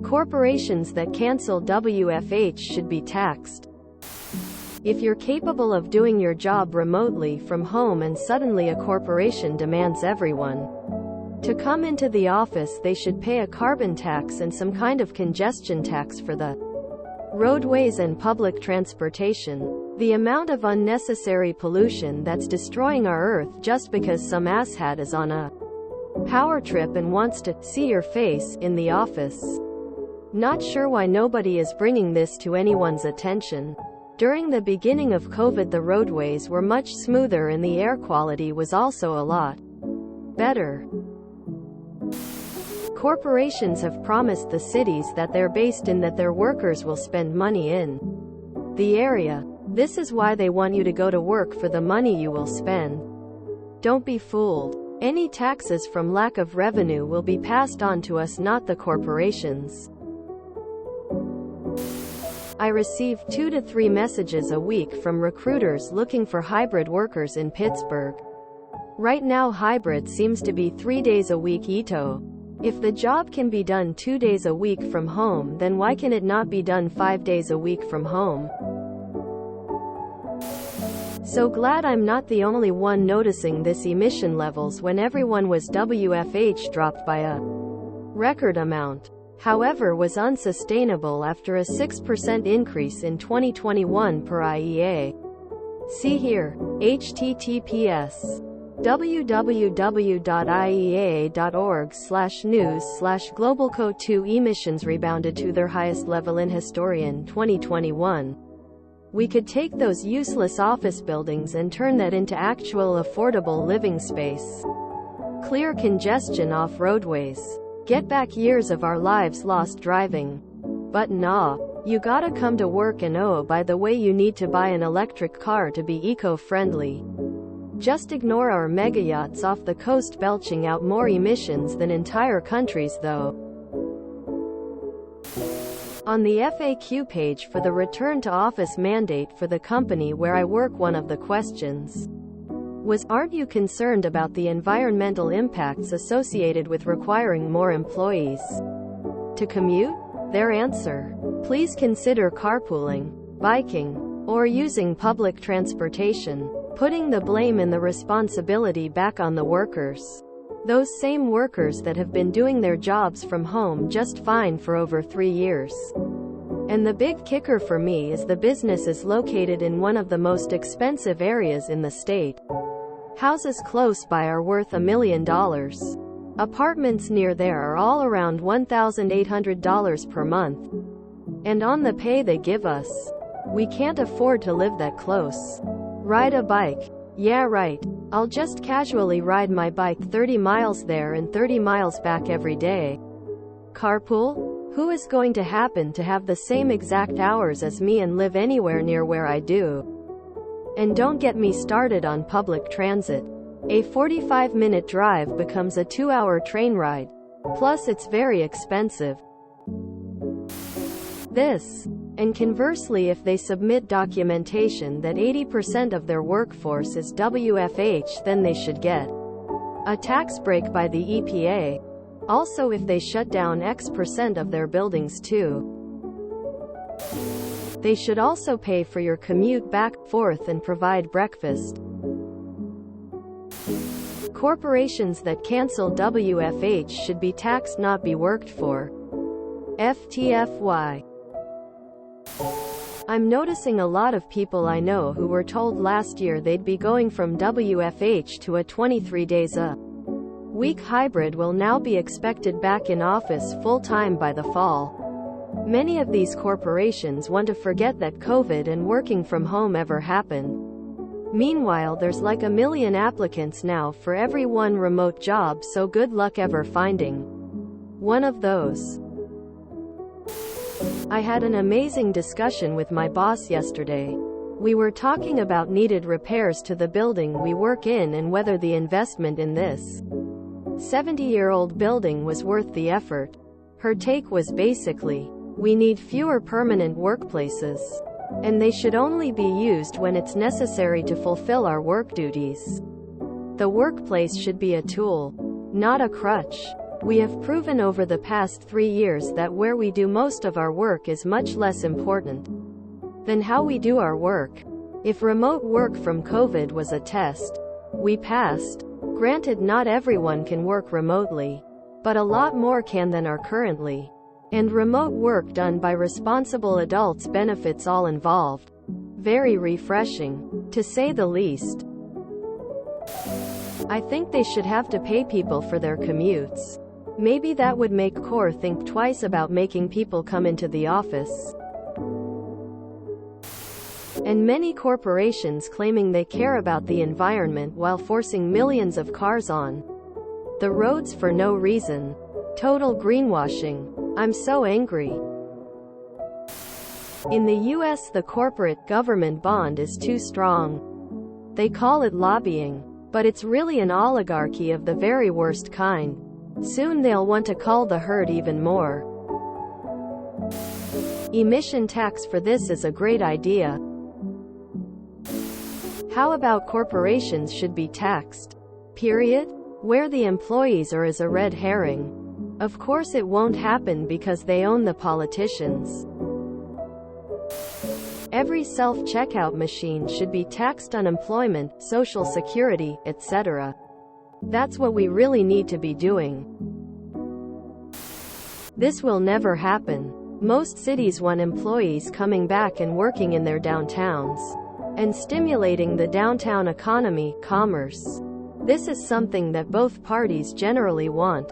Corporations that cancel WFH should be taxed. If you're capable of doing your job remotely from home and suddenly a corporation demands everyone to come into the office, they should pay a carbon tax and some kind of congestion tax for the roadways and public transportation. The amount of unnecessary pollution that's destroying our earth just because some asshat is on a power trip and wants to see your face in the office. Not sure why nobody is bringing this to anyone's attention. During the beginning of COVID, the roadways were much smoother and the air quality was also a lot better. Corporations have promised the cities that they're based in that their workers will spend money in the area. This is why they want you to go to work for the money you will spend. Don't be fooled. Any taxes from lack of revenue will be passed on to us, not the corporations. I receive 2 to 3 messages a week from recruiters looking for hybrid workers in Pittsburgh. Right now hybrid seems to be 3 days a week Ito. If the job can be done 2 days a week from home, then why can it not be done 5 days a week from home? So glad I'm not the only one noticing this. Emission levels when everyone was WFH dropped by a record amount. However, was unsustainable after a 6% increase in 2021 per IEA. See here. https www.iea.org/news/globalco2 emissions rebounded to their highest level in history in 2021. We could take those useless office buildings and turn that into actual affordable living space. Clear congestion off roadways. Get back years of our lives lost driving. But nah, you gotta come to work, and oh, by the way, you need to buy an electric car to be eco-friendly. Just ignore our mega yachts off the coast belching out more emissions than entire countries though. On the FAQ page for the return to office mandate for the company where I work, one of the questions was, aren't you concerned about the environmental impacts associated with requiring more employees to commute? Their answer: please consider carpooling, biking, or using public transportation, putting the blame and the responsibility back on the workers. Those same workers that have been doing their jobs from home just fine for over 3 years. And the big kicker for me is the business is located in one of the most expensive areas in the state. Houses close by are worth $1 million. Apartments near there are all around $1,800 per month. And on the pay they give us, we can't afford to live that close. Ride a bike. Yeah, right. I'll just casually ride my bike 30 miles there and 30 miles back every day. Carpool? Who is going to happen to have the same exact hours as me and live anywhere near where I do? And don't get me started on public transit. A 45-minute drive becomes a 2-hour train ride. Plus it's very expensive. This. And conversely, if they submit documentation that 80% of their workforce is WFH, then they should get a tax break by the EPA. Also, if they shut down X% of their buildings too, they should also pay for your commute back, forth, and provide breakfast. Corporations that cancel WFH should be taxed, not be worked for. FTFY. I'm noticing a lot of people I know who were told last year they'd be going from WFH to a 23 days a week hybrid will now be expected back in office full-time by the fall. Many of these corporations want to forget that COVID and working from home ever happened. Meanwhile, there's like 1 million applicants now for every one remote job, so good luck ever finding one of those. I had an amazing discussion with my boss yesterday. We were talking about needed repairs to the building we work in and whether the investment in this 70-year-old building was worth the effort. Her take was basically, we need fewer permanent workplaces, and they should only be used when it's necessary to fulfill our work duties. The workplace should be a tool, not a crutch. We have proven over the past 3 years that where we do most of our work is much less important than how we do our work. If remote work from COVID was a test, we passed. Granted, not everyone can work remotely, but a lot more can than are currently. And remote work done by responsible adults benefits all involved. Very refreshing, to say the least. I think they should have to pay people for their commutes. Maybe that would make Core think twice about making people come into the office. And many corporations claiming they care about the environment while forcing millions of cars on the roads for no reason. Total greenwashing. I'm so angry. In the US, the corporate government bond is too strong. They call it lobbying, but it's really an oligarchy of the very worst kind. Soon they'll want to cull the herd even more. Emission tax for this is a great idea. How about corporations should be taxed? Period? Where the employees are is a red herring. Of course it won't happen because they own the politicians. Every self-checkout machine should be taxed: unemployment, social security, etc. That's what we really need to be doing. This will never happen. Most cities want employees coming back and working in their downtowns, and stimulating the downtown economy, commerce. This is something that both parties generally want.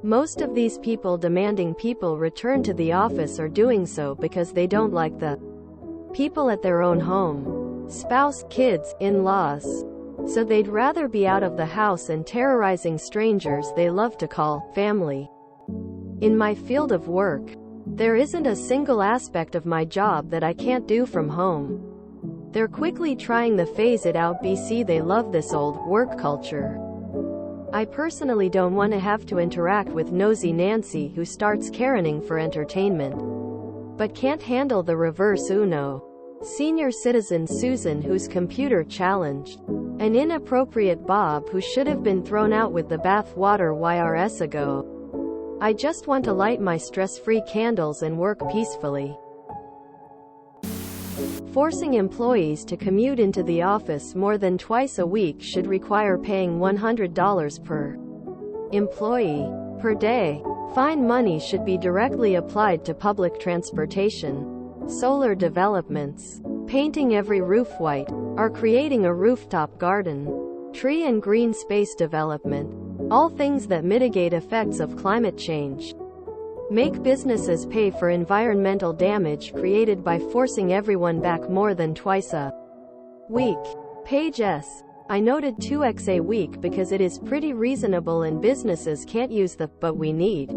Most of these people demanding people return to the office are doing so because they don't like the people at their own home. Spouse, kids, in-laws. So they'd rather be out of the house and terrorizing strangers they love to call family. In my field of work, there isn't a single aspect of my job that I can't do from home. They're quickly trying to phase it out. They love this old work culture. I personally don't want to have to interact with nosy Nancy who starts Karening for entertainment, but can't handle the reverse Uno. Senior citizen Susan who's computer challenged. An inappropriate Bob who should have been thrown out with the bath water YRS ago. I just want to light my stress-free candles and work peacefully. Forcing employees to commute into the office more than twice a week should require paying $100 per employee per day. Fine money should be directly applied to public transportation, solar developments, painting every roof white, or creating a rooftop garden, tree and green space development, all things that mitigate effects of climate change. Make businesses pay for environmental damage created by forcing everyone back more than twice a week. Page S. I noted 2x a week because it is pretty reasonable and businesses can't use the "but we need"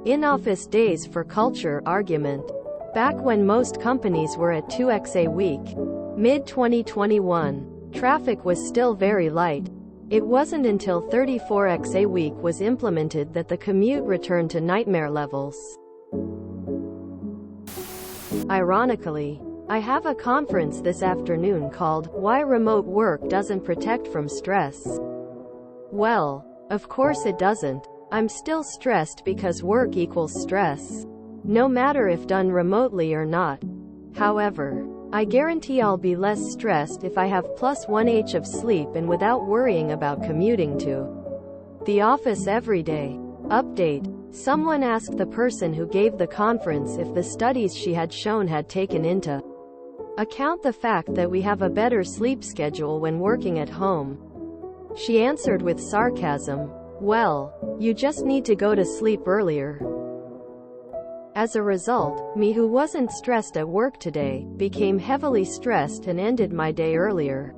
in-office days for culture argument. Back when most companies were at 2x a week, mid-2021, traffic was still very light. It wasn't until 34x a week was implemented that the commute returned to nightmare levels. Ironically, I have a conference this afternoon called "Why Remote Work Doesn't Protect from Stress." Well, of course it doesn't. I'm still stressed because work equals stress, no matter if done remotely or not. However, I guarantee I'll be less stressed if I have +1h of sleep and without worrying about commuting to the office every day. Update. Someone asked the person who gave the conference if the studies she had shown had taken into account the fact that we have a better sleep schedule when working at home. She answered with sarcasm, "Well, you just need to go to sleep earlier." As a result, me who wasn't stressed at work today, became heavily stressed and ended my day earlier.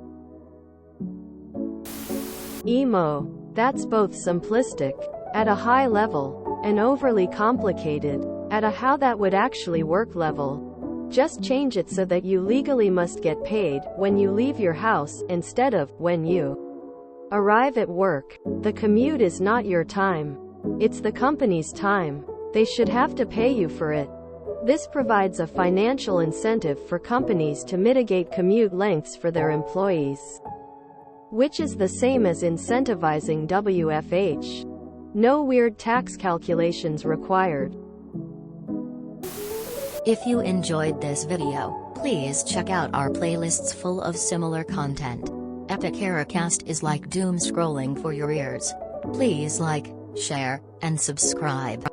Emo. That's both simplistic, at a high level, and overly complicated, at a how that would actually work level. Just change it so that you legally must get paid when you leave your house, instead of when you arrive at work. The commute is not your time. It's the company's time. They should have to pay you for it. This provides a financial incentive for companies to mitigate commute lengths for their employees. which is the same as incentivizing WFH. No weird tax calculations required. If you enjoyed this video, please check out our playlists full of similar content. Epic Eracast is like doom scrolling for your ears. Please like, share, and subscribe.